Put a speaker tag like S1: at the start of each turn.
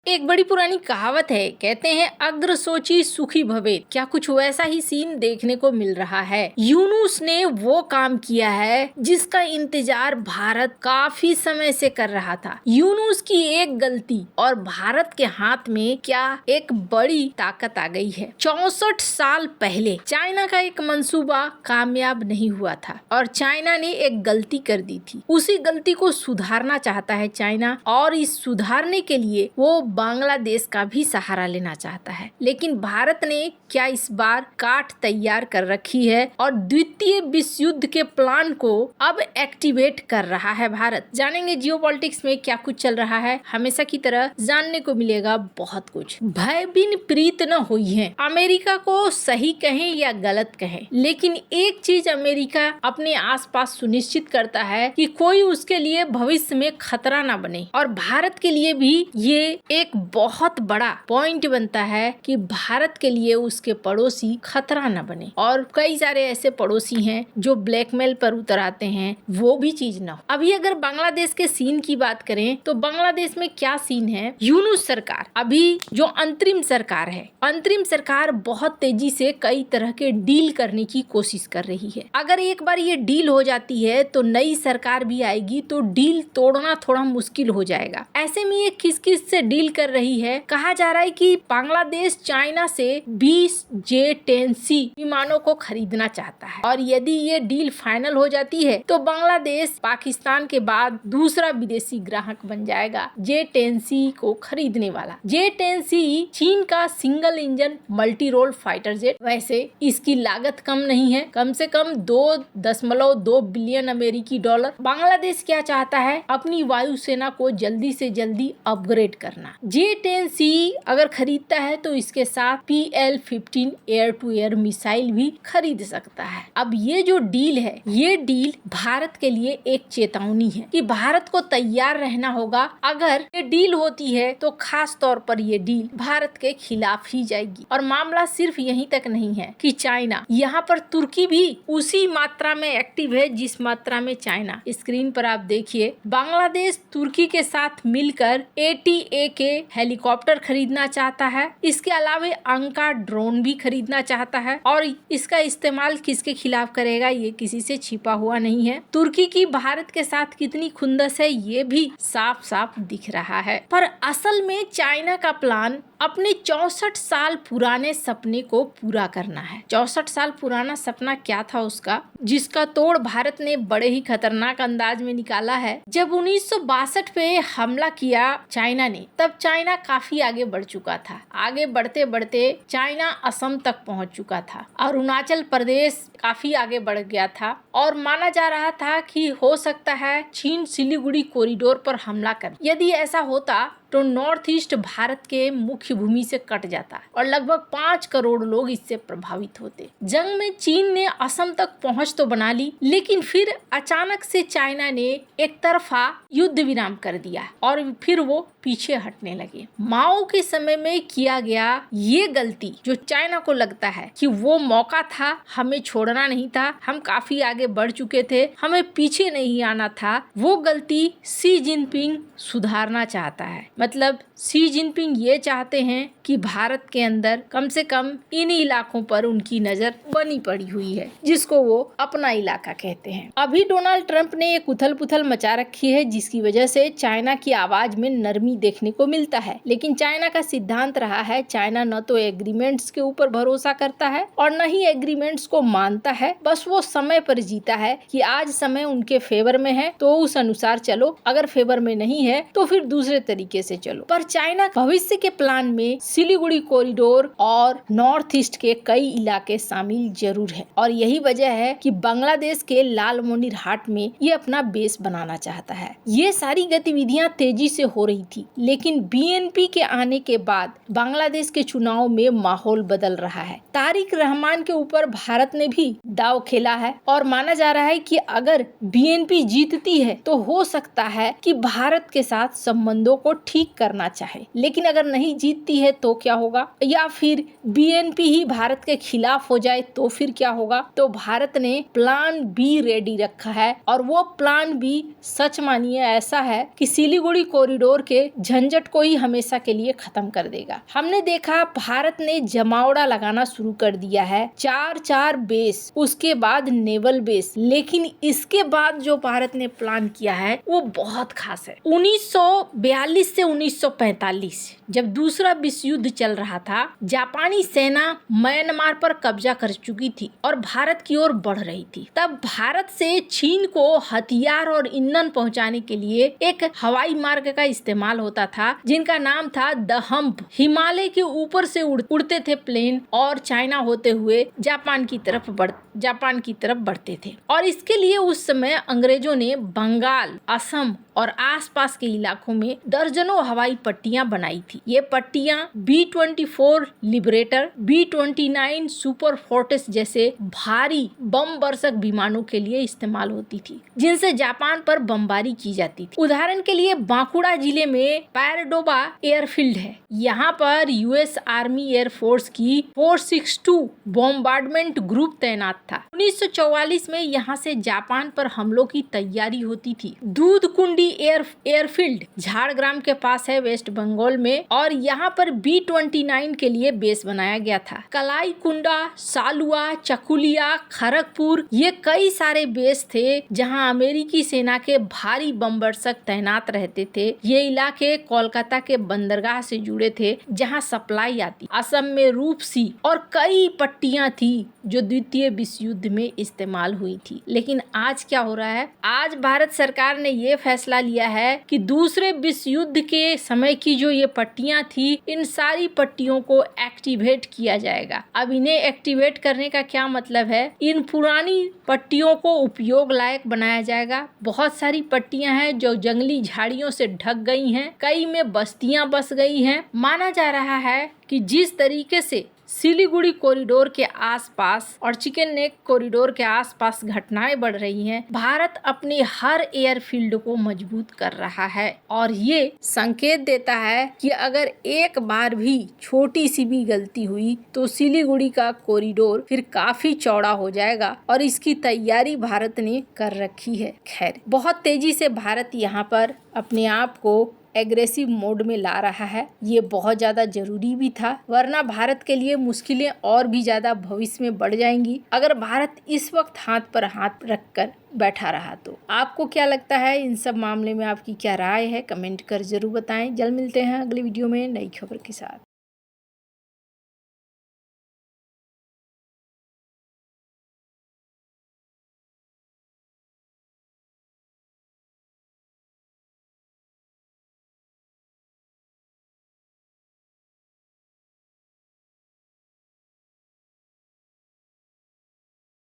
S1: एक बड़ी पुरानी कहावत है, कहते हैं अग्र सोची सुखी भवेत। क्या कुछ वैसा ही सीन देखने को मिल रहा है। यूनुस ने वो काम किया है जिसका इंतजार भारत काफी समय से कर रहा था। यूनुस की एक गलती और भारत के हाथ में क्या एक बड़ी ताकत आ गई है। 64 साल पहले चाइना का एक मंसूबा कामयाब नहीं हुआ था और चाइना ने एक गलती कर दी थी। उसी गलती को सुधारना चाहता है चाइना और इस सुधारने के लिए वो बांग्लादेश का भी सहारा लेना चाहता है। लेकिन भारत ने क्या इस बार काट तैयार कर रखी है और द्वितीय विश्व युद्ध के प्लान को अब एक्टिवेट कर रहा है भारत। जानेंगे जियोपॉलिटिक्स में क्या कुछ चल रहा है। हमेशा की तरह जानने को मिलेगा बहुत कुछ। भय बिन प्रीत न हुई है। अमेरिका को सही कहें या गलत कहें, लेकिन एक चीज अमेरिका अपने आसपास सुनिश्चित करता है कि कोई उसके लिए भविष्य में खतरा न बने। और भारत के लिए भी ये एक बहुत बड़ा पॉइंट बनता है कि भारत के लिए उसके पड़ोसी खतरा न बने। और कई सारे ऐसे पड़ोसी हैं जो ब्लैकमेल पर उतर आते हैं, वो भी चीज ना हो। अभी अगर बांग्लादेश के सीन की बात करें तो बांग्लादेश में क्या सीन है। यूनुस सरकार, अभी जो अंतरिम सरकार है, अंतरिम सरकार बहुत तेजी से कई तरह के डील करने की कोशिश कर रही है। अगर एक बार ये डील हो जाती है तो नई सरकार भी आएगी तो डील तोड़ना थोड़ा मुश्किल हो जाएगा। ऐसे में ये किस किस से डील कर रही है। कहा जा रहा है कि बांग्लादेश चाइना से 20 J-10C विमानों को खरीदना चाहता है और यदि ये डील फाइनल हो जाती है तो बांग्लादेश पाकिस्तान के बाद दूसरा विदेशी ग्राहक बन जाएगा J-10C को खरीदने वाला। J-10C चीन का single engine multi role fighter jet. वैसे इसकी लागत कम नहीं है, कम से कम 2.2 बिलियन अमेरिकी डॉलर। बांग्लादेश क्या चाहता है, अपनी वायुसेना को जल्दी से जल्दी अपग्रेड करना। J-10C अगर खरीदता है तो इसके साथ PL-15 air to air missile भी खरीद सकता है। अब ये जो डील है, ये डील भारत के लिए एक चेतावनी है कि भारत को तैयार रहना होगा। अगर ये डील होती है तो खास तौर पर ये डील भारत के खिलाफ ही जाएगी। और मामला सिर्फ यहीं तक नहीं है कि चाइना, यहाँ पर तुर्की भी उसी मात्रा में एक्टिव है जिस मात्रा में चाइना। स्क्रीन पर आप देखिए, बांग्लादेश तुर्की के साथ मिलकर ATA हेलीकॉप्टर खरीदना चाहता है। इसके अलावा अंका ड्रोन भी खरीदना चाहता है और इसका इस्तेमाल किसके खिलाफ करेगा ये किसी से छिपा हुआ नहीं है। तुर्की की भारत के साथ कितनी खुंदस है ये भी साफ साफ दिख रहा है। पर असल में चाइना का प्लान अपने 64 साल पुराने सपने को पूरा करना है। 64 साल पुराना सपना क्या था उसका, जिसका तोड़ भारत ने बड़े ही खतरनाक अंदाज में निकाला है। जब 1962 पे हमला किया चाइना ने, तब चाइना काफी आगे बढ़ चुका था। आगे बढ़ते बढ़ते चाइना असम तक पहुंच चुका था, अरुणाचल प्रदेश काफी आगे बढ़ गया था और माना जा रहा था कि हो सकता है चीन सिलीगुड़ी कॉरिडोर पर हमला कर। यदि ऐसा होता तो नॉर्थ ईस्ट भारत के मुख्य भूमि से कट जाता और लगभग 5 करोड़ लोग इससे प्रभावित होते। जंग में चीन ने असम तक पहुंच तो बना ली, लेकिन फिर अचानक से चाइना ने एक तरफा युद्ध विराम कर दिया और फिर वो पीछे हटने लगे। माओ के समय में किया गया ये गलती, जो चाइना को लगता है कि वो मौका था, हमें छोड़ना नहीं था, हम काफी आगे बढ़ चुके थे, हमें पीछे नहीं आना था, वो गलती शी जिनपिंग सुधारना चाहता है। मतलब शी जिनपिंग ये चाहते हैं कि भारत के अंदर कम से कम इन इलाकों पर उनकी नजर बनी पड़ी हुई है, जिसको वो अपना इलाका कहते हैं। अभी डोनाल्ड ट्रंप ने एक उथल पुथल मचा रखी है, जिसकी वजह से चाइना की आवाज में नरमी देखने को मिलता है। लेकिन चाइना का सिद्धांत रहा है, चाइना न तो एग्रीमेंट्स के ऊपर भरोसा करता है और न ही एग्रीमेंट्स को मानता है। बस वो समय पर जीता है कि आज समय उनके फेवर में है तो उस अनुसार चलो, अगर फेवर में नहीं है तो फिर दूसरे तरीके से चलो। पर चाइना भविष्य के प्लान में सिलीगुड़ी कॉरिडोर और नॉर्थ ईस्ट के कई इलाके शामिल जरूर है और यही वजह है कि बांग्लादेश के लालमोनिरहाट में ये अपना बेस बनाना चाहता है। ये सारी गतिविधियां तेजी से हो रही थी, लेकिन BNP के आने के बाद बांग्लादेश के चुनाव में माहौल बदल रहा है। तारिक रहमान के ऊपर भारत ने भी दाव खेला है और माना जा रहा है कि अगर BNP जीतती है तो हो सकता है कि भारत के साथ संबंधों को ठीक करना चाहे, लेकिन अगर नहीं जीतती है तो क्या होगा, या फिर बीएनपी ही भारत के खिलाफ हो जाए तो फिर क्या होगा। तो भारत ने प्लान बी रेडी रखा है और वो प्लान बी सच मानिए ऐसा है कि सिलीगुड़ी कॉरिडोर के झंझट को ही हमेशा के लिए खत्म कर देगा। हमने देखा भारत ने जमावड़ा लगाना शुरू कर दिया है, 4 बेस, उसके बाद नेवल बेस, लेकिन इसके बाद जो भारत ने प्लान किया है वो बहुत खास है। 1942 से 1945 जब दूसरा विश्व युद्ध चल रहा था, जापानी सेना म्यांमार पर कब्जा कर चुकी थी और भारत की ओर बढ़ रही थी। तब भारत से चीन को हथियार और ईंधन पहुंचाने के लिए एक हवाई मार्ग का इस्तेमाल होता था जिनका नाम था द हम्प। हिमालय के ऊपर से उड़ते थे प्लेन और चाइना होते हुए जापान की तरफ बढ़ते थे। और इसके लिए उस समय अंग्रेजों ने बंगाल, असम और आसपास के इलाकों में दर्जनों हवाई पट्टियां बनाई थी। ये पट्टियां B-24 liberator, B-29 super fortress जैसे भारी बम वर्षक विमानों के लिए इस्तेमाल होती थी, जिनसे जापान पर बमबारी की जाती थी। उदाहरण के लिए बांकुड़ा जिले में पैराडोबा एयरफील्ड है। यहाँ पर यूएस आर्मी एयरफोर्स की 462 बॉम्बार्डमेंट ग्रुप तैनात था। 1944 में यहाँ से जापान पर हमलों की तैयारी होती थी। दूधकुंडी एयरफील्ड झाड़ग्राम के पास है, वेस्ट बंगाल में, और यहाँ पर B-29 के लिए बेस बनाया गया था। कलाई कुंडा, सालुआ, चकुलिया, खड़गपुर, ये कई सारे बेस थे जहाँ अमेरिकी सेना के भारी बमवर्षक तैनात रहते थे। ये इलाके कोलकाता के बंदरगाह से जुड़े थे जहाँ सप्लाई आती। असम में रूपसी और कई पट्टियां थी जो द्वितीय विश्व युद्ध में इस्तेमाल हुई थी। लेकिन आज क्या हो रहा है, आज भारत सरकार ने ये फैसला लिया है कि दूसरे विश्व युद्ध के समय की जो ये पट्टियां थी, इन सारी पट्टियों को एक्टिवेट किया जाएगा। अब इन्हें एक्टिवेट करने का क्या मतलब है, इन पुरानी पट्टियों को उपयोग लायक बनाया जाएगा। बहुत सारी पट्टियां हैं जो जंगली झाड़ियों से ढक गई हैं, कई में बस्तियां बस गई हैं। माना जा रहा है कि जिस तरीके से सिलीगुड़ी कॉरिडोर के आसपास और चिकन नेक कॉरिडोर के आसपास घटनाएं बढ़ रही हैं, भारत अपने हर एयरफील्ड को मजबूत कर रहा है और ये संकेत देता है कि अगर एक बार भी छोटी सी भी गलती हुई तो सिलीगुड़ी का कॉरिडोर फिर काफी चौड़ा हो जाएगा और इसकी तैयारी भारत ने कर रखी है। खैर, बहुत तेजी से भारत यहाँ पर अपने आप को एग्रेसिव मोड में ला रहा है। ये बहुत ज़्यादा जरूरी भी था, वरना भारत के लिए मुश्किलें और भी ज़्यादा भविष्य में बढ़ जाएंगी अगर भारत इस वक्त हाथ पर हाथ रखकर बैठा रहा तो। आपको क्या लगता है, इन सब मामले में आपकी क्या राय है, कमेंट कर जरूर बताएं। जल्द मिलते हैं अगली वीडियो में नई खबर के साथ।